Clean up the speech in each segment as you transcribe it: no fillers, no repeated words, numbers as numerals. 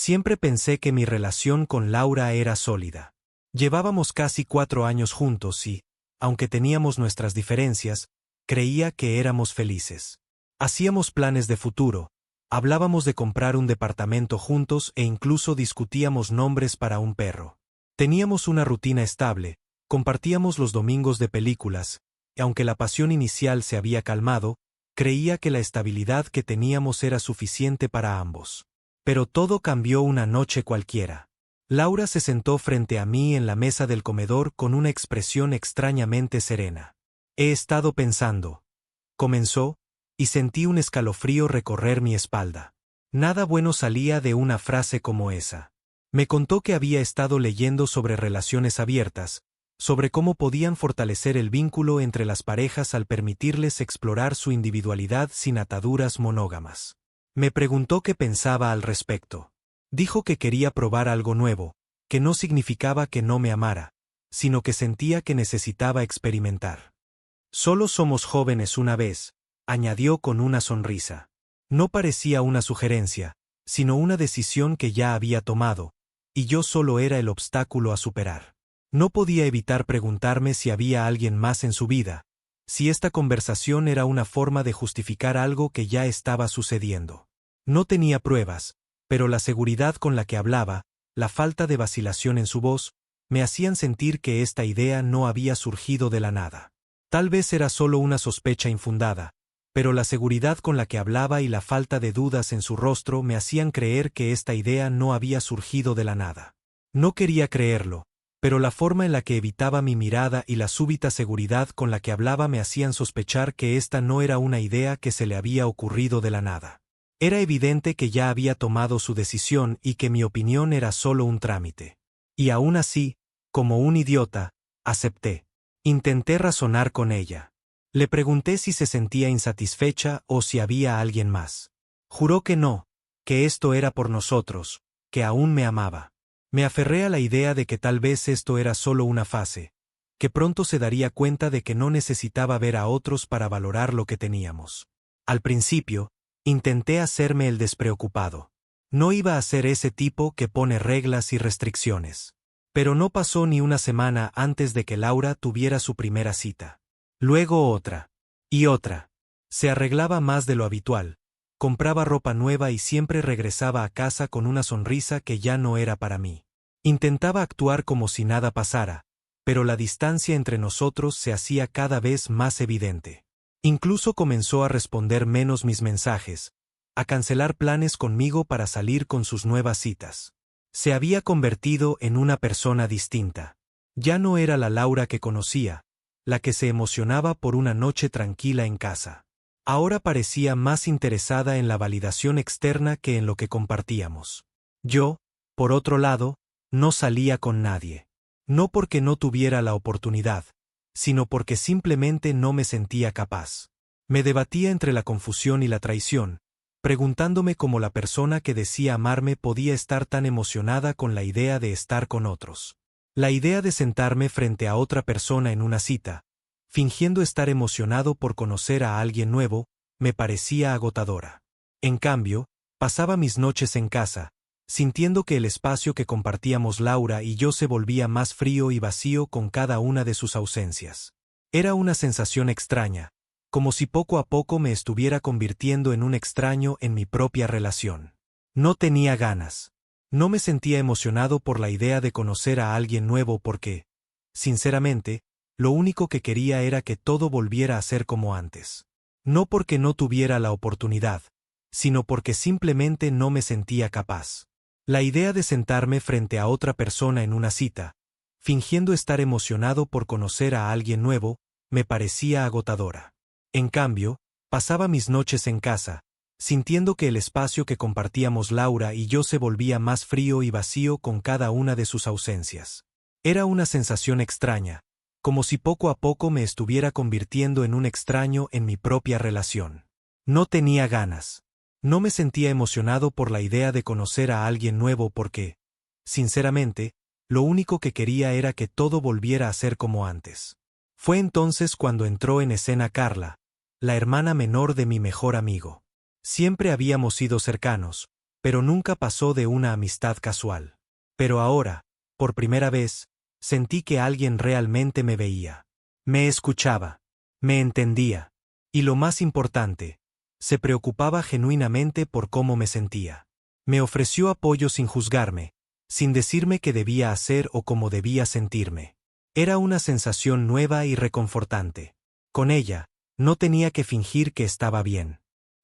Siempre pensé que mi relación con Laura era sólida. Llevábamos casi 4 años juntos y, aunque teníamos nuestras diferencias, creía que éramos felices. Hacíamos planes de futuro, hablábamos de comprar un departamento juntos e incluso discutíamos nombres para un perro. Teníamos una rutina estable, compartíamos los domingos de películas, y aunque la pasión inicial se había calmado, creía que la estabilidad que teníamos era suficiente para ambos. Pero todo cambió una noche cualquiera. Laura se sentó frente a mí en la mesa del comedor con una expresión extrañamente serena. He estado pensando. Comenzó, y sentí un escalofrío recorrer mi espalda. Nada bueno salía de una frase como esa. Me contó que había estado leyendo sobre relaciones abiertas, sobre cómo podían fortalecer el vínculo entre las parejas al permitirles explorar su individualidad sin ataduras monógamas. Me preguntó qué pensaba al respecto. Dijo que quería probar algo nuevo, que no significaba que no me amara, sino que sentía que necesitaba experimentar. Solo somos jóvenes una vez, añadió con una sonrisa. No parecía una sugerencia, sino una decisión que ya había tomado, y yo solo era el obstáculo a superar. No podía evitar preguntarme si había alguien más en su vida, si esta conversación era una forma de justificar algo que ya estaba sucediendo. No tenía pruebas, pero la seguridad con la que hablaba, la falta de vacilación en su voz, me hacían sentir que esta idea no había surgido de la nada. Tal vez era solo una sospecha infundada, pero la seguridad con la que hablaba y la falta de dudas en su rostro me hacían creer que esta idea no había surgido de la nada. No quería creerlo, pero la forma en la que evitaba mi mirada y la súbita seguridad con la que hablaba me hacían sospechar que esta no era una idea que se le había ocurrido de la nada. Era evidente que ya había tomado su decisión y que mi opinión era solo un trámite. Y aún así, como un idiota, acepté. Intenté razonar con ella. Le pregunté si se sentía insatisfecha o si había alguien más. Juró que no, que esto era por nosotros, que aún me amaba. Me aferré a la idea de que tal vez esto era solo una fase, que pronto se daría cuenta de que no necesitaba ver a otros para valorar lo que teníamos. Al principio, intenté hacerme el despreocupado. No iba a ser ese tipo que pone reglas y restricciones. Pero no pasó ni una semana antes de que Laura tuviera su primera cita. Luego otra. Y otra. Se arreglaba más de lo habitual, compraba ropa nueva y siempre regresaba a casa con una sonrisa que ya no era para mí. Intentaba actuar como si nada pasara, pero la distancia entre nosotros se hacía cada vez más evidente. Incluso comenzó a responder menos mis mensajes, a cancelar planes conmigo para salir con sus nuevas citas. Se había convertido en una persona distinta. Ya no era la Laura que conocía, la que se emocionaba por una noche tranquila en casa. Ahora parecía más interesada en la validación externa que en lo que compartíamos. Yo, por otro lado, no salía con nadie. No porque no tuviera la oportunidad, sino porque simplemente no me sentía capaz. Me debatía entre la confusión y la traición, preguntándome cómo la persona que decía amarme podía estar tan emocionada con la idea de estar con otros. La idea de sentarme frente a otra persona en una cita, fingiendo estar emocionado por conocer a alguien nuevo, me parecía agotadora. En cambio, pasaba mis noches en casa, sintiendo que el espacio que compartíamos Laura y yo se volvía más frío y vacío con cada una de sus ausencias. Era una sensación extraña, como si poco a poco me estuviera convirtiendo en un extraño en mi propia relación. No tenía ganas. No me sentía emocionado por la idea de conocer a alguien nuevo porque, sinceramente, lo único que quería era que todo volviera a ser como antes. No porque no tuviera la oportunidad, sino porque simplemente no me sentía capaz. La idea de sentarme frente a otra persona en una cita, fingiendo estar emocionado por conocer a alguien nuevo, me parecía agotadora. En cambio, pasaba mis noches en casa, sintiendo que el espacio que compartíamos Laura y yo se volvía más frío y vacío con cada una de sus ausencias. Era una sensación extraña, como si poco a poco me estuviera convirtiendo en un extraño en mi propia relación. No tenía ganas. No me sentía emocionado por la idea de conocer a alguien nuevo porque, sinceramente, lo único que quería era que todo volviera a ser como antes. Fue entonces cuando entró en escena Carla, la hermana menor de mi mejor amigo. Siempre habíamos sido cercanos, pero nunca pasó de una amistad casual. Pero ahora, por primera vez, sentí que alguien realmente me veía. Me escuchaba. Me entendía. Y lo más importante, se preocupaba genuinamente por cómo me sentía. Me ofreció apoyo sin juzgarme, sin decirme qué debía hacer o cómo debía sentirme. Era una sensación nueva y reconfortante. Con ella, no tenía que fingir que estaba bien.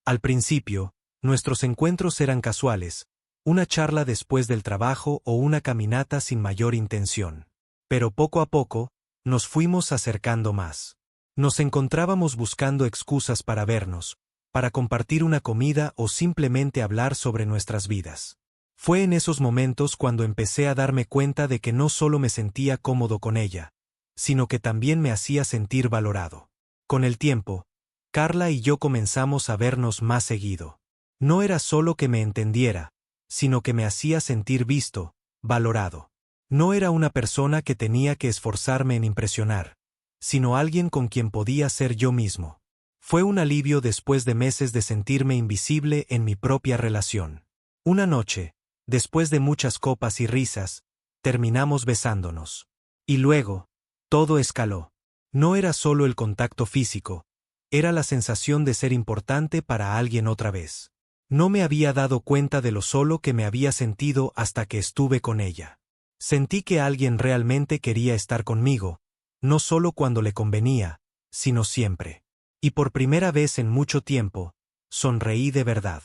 Al principio, nuestros encuentros eran casuales, una charla después del trabajo o una caminata sin mayor intención. Pero poco a poco, nos fuimos acercando más. Nos encontrábamos buscando excusas para vernos, para compartir una comida o simplemente hablar sobre nuestras vidas. Fue en esos momentos cuando empecé a darme cuenta de que no solo me sentía cómodo con ella, sino que también me hacía sentir valorado. Con el tiempo, Carla y yo comenzamos a vernos más seguido. No era solo que me entendiera, sino que me hacía sentir visto, valorado. No era una persona que tenía que esforzarme en impresionar, sino alguien con quien podía ser yo mismo. Fue un alivio después de meses de sentirme invisible en mi propia relación. Una noche, después de muchas copas y risas, terminamos besándonos. Y luego, todo escaló. No era solo el contacto físico, era la sensación de ser importante para alguien otra vez. No me había dado cuenta de lo solo que me había sentido hasta que estuve con ella. Sentí que alguien realmente quería estar conmigo, no solo cuando le convenía, sino siempre. Y por primera vez en mucho tiempo, sonreí de verdad.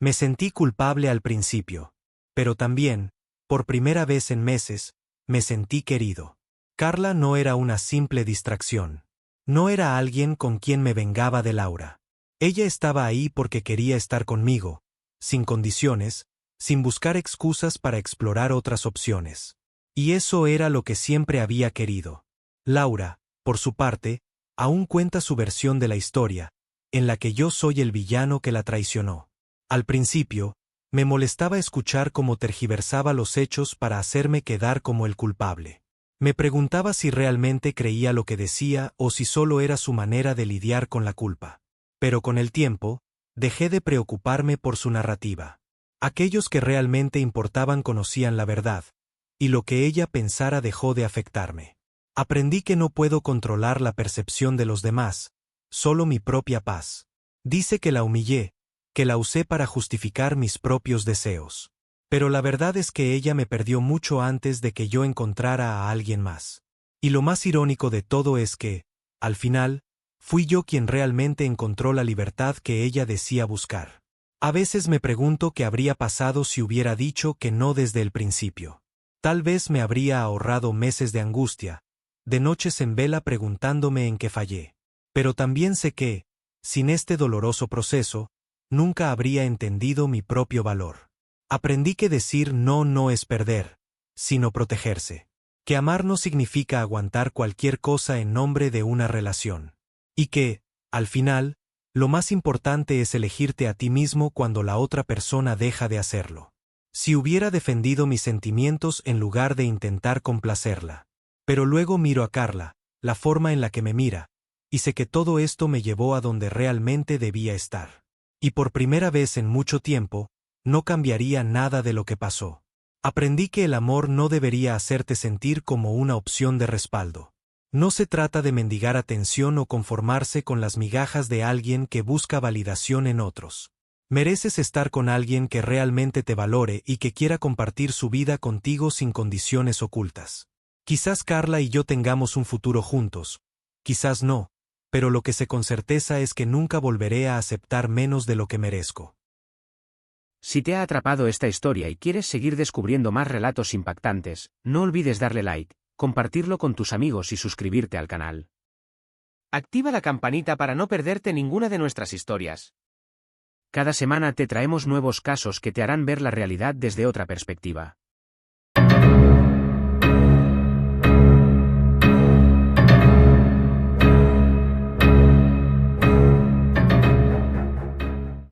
Me sentí culpable al principio. Pero también, por primera vez en meses, me sentí querido. Carla no era una simple distracción. No era alguien con quien me vengaba de Laura. Ella estaba ahí porque quería estar conmigo, sin condiciones, sin buscar excusas para explorar otras opciones. Y eso era lo que siempre había querido. Laura, por su parte, aún cuenta su versión de la historia, en la que yo soy el villano que la traicionó. Al principio, me molestaba escuchar cómo tergiversaba los hechos para hacerme quedar como el culpable. Me preguntaba si realmente creía lo que decía o si solo era su manera de lidiar con la culpa. Pero con el tiempo, dejé de preocuparme por su narrativa. Aquellos que realmente importaban conocían la verdad, y lo que ella pensara dejó de afectarme. Aprendí que no puedo controlar la percepción de los demás, solo mi propia paz. Dice que la humillé, que la usé para justificar mis propios deseos. Pero la verdad es que ella me perdió mucho antes de que yo encontrara a alguien más. Y lo más irónico de todo es que, al final, fui yo quien realmente encontró la libertad que ella decía buscar. A veces me pregunto qué habría pasado si hubiera dicho que no desde el principio. Tal vez me habría ahorrado meses de angustia, de noches en vela preguntándome en qué fallé. Pero también sé que, sin este doloroso proceso, nunca habría entendido mi propio valor. Aprendí que decir no es perder, sino protegerse. Que amar no significa aguantar cualquier cosa en nombre de una relación. Y que, al final, lo más importante es elegirte a ti mismo cuando la otra persona deja de hacerlo. Si hubiera defendido mis sentimientos en lugar de intentar complacerla. Pero luego miro a Carla, la forma en la que me mira, y sé que todo esto me llevó a donde realmente debía estar. Y por primera vez en mucho tiempo, no cambiaría nada de lo que pasó. Aprendí que el amor no debería hacerte sentir como una opción de respaldo. No se trata de mendigar atención o conformarse con las migajas de alguien que busca validación en otros. Mereces estar con alguien que realmente te valore y que quiera compartir su vida contigo sin condiciones ocultas. Quizás Carla y yo tengamos un futuro juntos, quizás no, pero lo que sé con certeza es que nunca volveré a aceptar menos de lo que merezco. Si te ha atrapado esta historia y quieres seguir descubriendo más relatos impactantes, no olvides darle like, compartirlo con tus amigos y suscribirte al canal. Activa la campanita para no perderte ninguna de nuestras historias. Cada semana te traemos nuevos casos que te harán ver la realidad desde otra perspectiva.